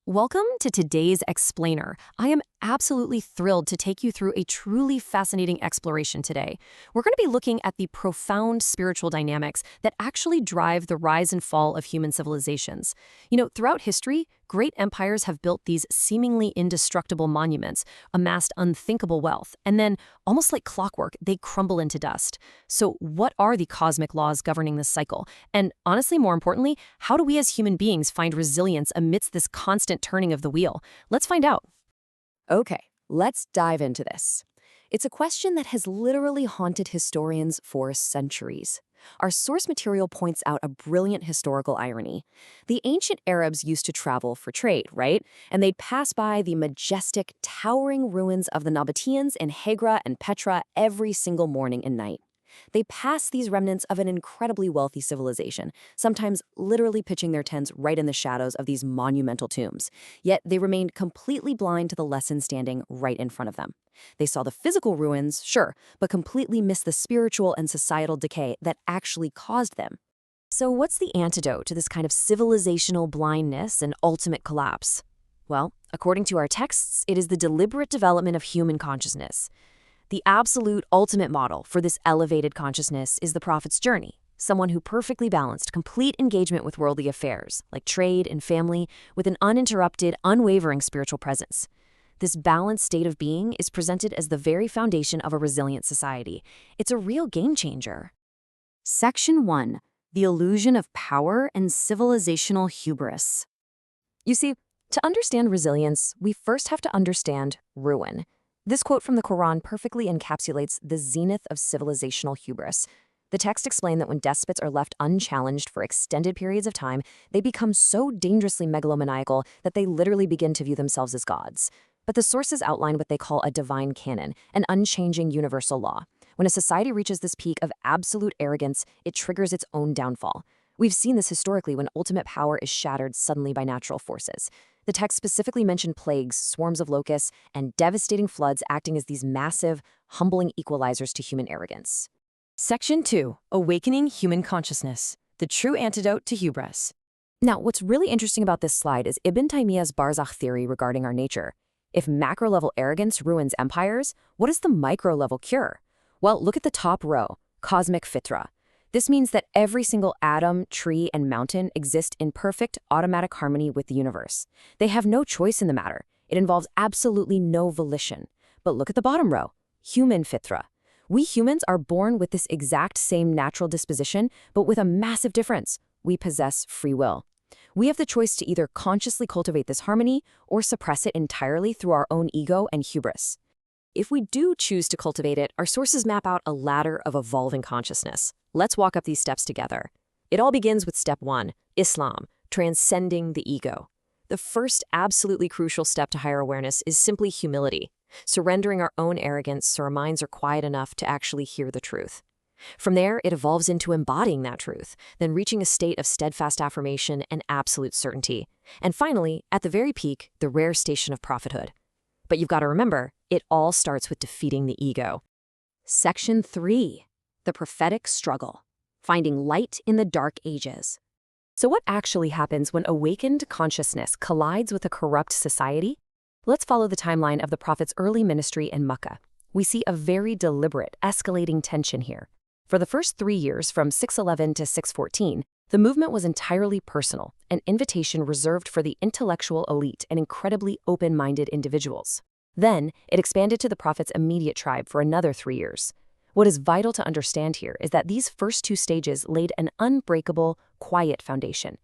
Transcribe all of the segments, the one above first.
Welcome to today's Explainer. I am absolutely thrilled to take you through a truly fascinating exploration today. We're going to be looking at the profound spiritual dynamics that actually drive the rise and fall of human civilizations. Throughout history, great empires have built these seemingly indestructible monuments, amassed unthinkable wealth, and then, almost like clockwork, they crumble into dust. So, what are the cosmic laws governing this cycle? And honestly, more importantly, how do we as human beings find resilience amidst this constant turning of the wheel? Let's find out. Okay, let's dive into this. It's a question that has literally haunted historians for centuries. Our source material points out a brilliant historical irony. The ancient Arabs used to travel for trade, right? And they'd pass by the majestic, towering ruins of the Nabateans in Hegra and Petra every single morning and night. They passed these remnants of an incredibly wealthy civilization, sometimes literally pitching their tents right in the shadows of these monumental tombs. Yet they remained completely blind to the lesson standing right in front of them. They saw the physical ruins, sure, but completely missed the spiritual and societal decay that actually caused them. So, what's the antidote to this kind of civilizational blindness and ultimate collapse? Well, according to our texts, it is the deliberate development of human consciousness. The absolute ultimate model for this elevated consciousness is the prophet's journey, someone who perfectly balanced complete engagement with worldly affairs, like trade and family, with an uninterrupted, unwavering spiritual presence. This balanced state of being is presented as the very foundation of a resilient society. It's a real game changer. Section 1. The Illusion of Power and Civilizational Hubris. You see, to understand resilience, we first have to understand ruin. This quote from the Quran perfectly encapsulates the zenith of civilizational hubris. The text explained that when despots are left unchallenged for extended periods of time, they become so dangerously megalomaniacal that they literally begin to view themselves as gods. But the sources outline what they call a divine canon, an unchanging universal law. When a society reaches this peak of absolute arrogance, it triggers its own downfall. We've seen this historically when ultimate power is shattered suddenly by natural forces. The text specifically mentioned plagues, swarms of locusts, and devastating floods acting as these massive, humbling equalizers to human arrogance. Section 2. Awakening Human Consciousness, the true antidote to hubris. Now, what's really interesting about this slide is Ibn Taymiyyah's Barzakh theory regarding our nature. If macro-level arrogance ruins empires, what is the micro-level cure? Well, look at the top row, cosmic fitra. This means that every single atom, tree, and mountain exist in perfect, automatic harmony with the universe. They have no choice in the matter. It involves absolutely no volition. But look at the bottom row, human fitra. We humans are born with this exact same natural disposition, but with a massive difference. We possess free will. We have the choice to either consciously cultivate this harmony or suppress it entirely through our own ego and hubris. If we do choose to cultivate it, our sources map out a ladder of evolving consciousness. Let's walk up these steps together. It all begins with step 1, Islam, transcending the ego. The first absolutely crucial step to higher awareness is simply humility, surrendering our own arrogance so our minds are quiet enough to actually hear the truth. From there, it evolves into embodying that truth, then reaching a state of steadfast affirmation and absolute certainty. And finally, at the very peak, the rare station of prophethood. But you've got to remember, it all starts with defeating the ego. Section 3. The Prophetic Struggle. Finding Light in the Dark Ages. So what actually happens when awakened consciousness collides with a corrupt society? Let's follow the timeline of the Prophet's early ministry in Mecca. We see a very deliberate, escalating tension here. For the first 3 years, from 611 to 614, the movement was entirely personal, an invitation reserved for the intellectual elite and incredibly open-minded individuals. Then, it expanded to the Prophet's immediate tribe for another 3 years. What is vital to understand here is that these first 2 stages laid an unbreakable, quiet foundation.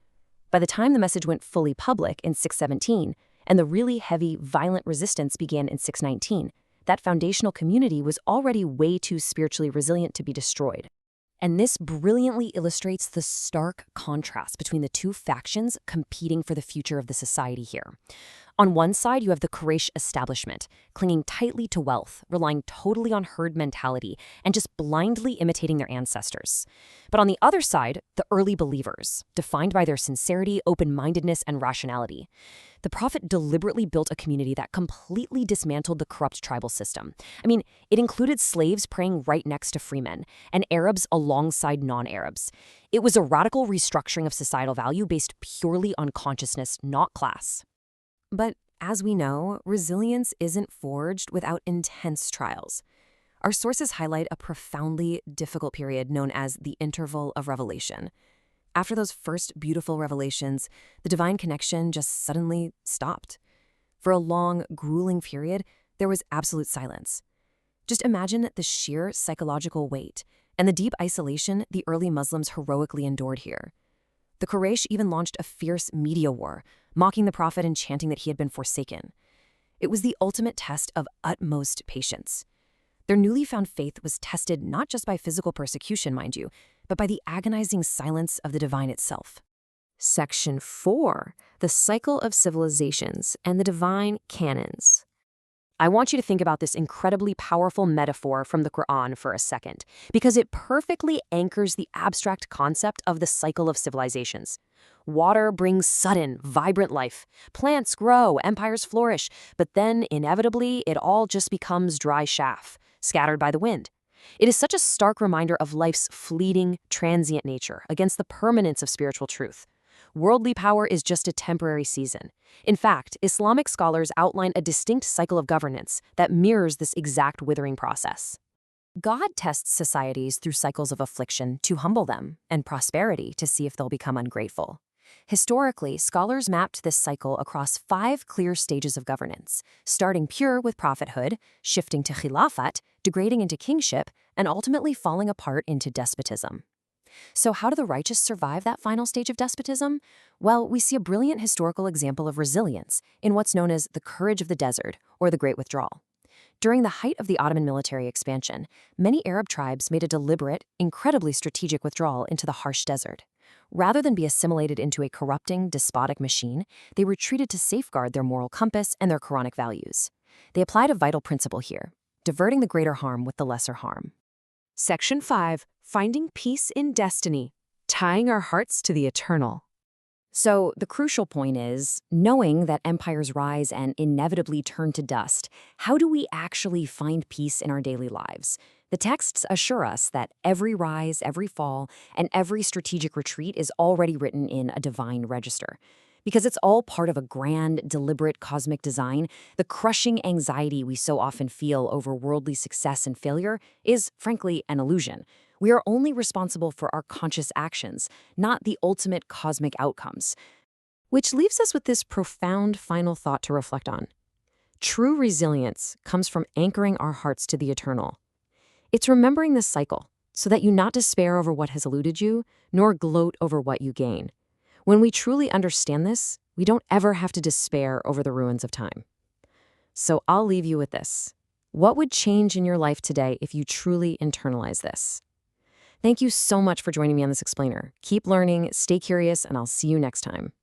By the time the message went fully public in 617, and the really heavy, violent resistance began in 619, that foundational community was already way too spiritually resilient to be destroyed. And this brilliantly illustrates the stark contrast between the 2 factions competing for the future of the society here. On one side, you have the Quraysh establishment, clinging tightly to wealth, relying totally on herd mentality, and just blindly imitating their ancestors. But on the other side, the early believers, defined by their sincerity, open-mindedness, and rationality. The Prophet deliberately built a community that completely dismantled the corrupt tribal system. It included slaves praying right next to freemen, and Arabs alongside non-Arabs. It was a radical restructuring of societal value based purely on consciousness, not class. But as we know, resilience isn't forged without intense trials. Our sources highlight a profoundly difficult period known as the interval of revelation. After those first beautiful revelations, the divine connection just suddenly stopped. For a long, grueling period, there was absolute silence. Just imagine the sheer psychological weight and the deep isolation the early Muslims heroically endured here. The Quraysh even launched a fierce media war, mocking the Prophet and chanting that he had been forsaken. It was the ultimate test of utmost patience. Their newly found faith was tested not just by physical persecution, mind you, but by the agonizing silence of the divine itself. Section 4. The Cycle of Civilizations and the Divine Canons. I want you to think about this incredibly powerful metaphor from the Quran for a second, because it perfectly anchors the abstract concept of the cycle of civilizations. Water brings sudden, vibrant life. Plants grow, empires flourish, but then, inevitably, it all just becomes dry chaff, scattered by the wind. It is such a stark reminder of life's fleeting, transient nature against the permanence of spiritual truth. Worldly power is just a temporary season. In fact, Islamic scholars outline a distinct cycle of governance that mirrors this exact withering process. God tests societies through cycles of affliction to humble them, and prosperity to see if they'll become ungrateful. Historically, scholars mapped this cycle across 5 clear stages of governance, starting pure with prophethood, shifting to khilafat, degrading into kingship, and ultimately falling apart into despotism. So how do the righteous survive that final stage of despotism? Well, we see a brilliant historical example of resilience in what's known as the courage of the desert, or the Great Withdrawal. During the height of the Ottoman military expansion, many Arab tribes made a deliberate, incredibly strategic withdrawal into the harsh desert. Rather than be assimilated into a corrupting, despotic machine, they retreated to safeguard their moral compass and their Quranic values. They applied a vital principle here, diverting the greater harm with the lesser harm. Section 5. Finding Peace in Destiny, Tying Our Hearts to the Eternal. So the crucial point is, knowing that empires rise and inevitably turn to dust, how do we actually find peace in our daily lives? The texts assure us that every rise, every fall, and every strategic retreat is already written in a divine register. Because it's all part of a grand, deliberate cosmic design, the crushing anxiety we so often feel over worldly success and failure is, frankly, an illusion. We are only responsible for our conscious actions, not the ultimate cosmic outcomes. Which leaves us with this profound final thought to reflect on. True resilience comes from anchoring our hearts to the eternal. It's remembering this cycle so that you not despair over what has eluded you, nor gloat over what you gain. When we truly understand this, we don't ever have to despair over the ruins of time. So I'll leave you with this. What would change in your life today if you truly internalize this? Thank you so much for joining me on this explainer. Keep learning, stay curious, and I'll see you next time.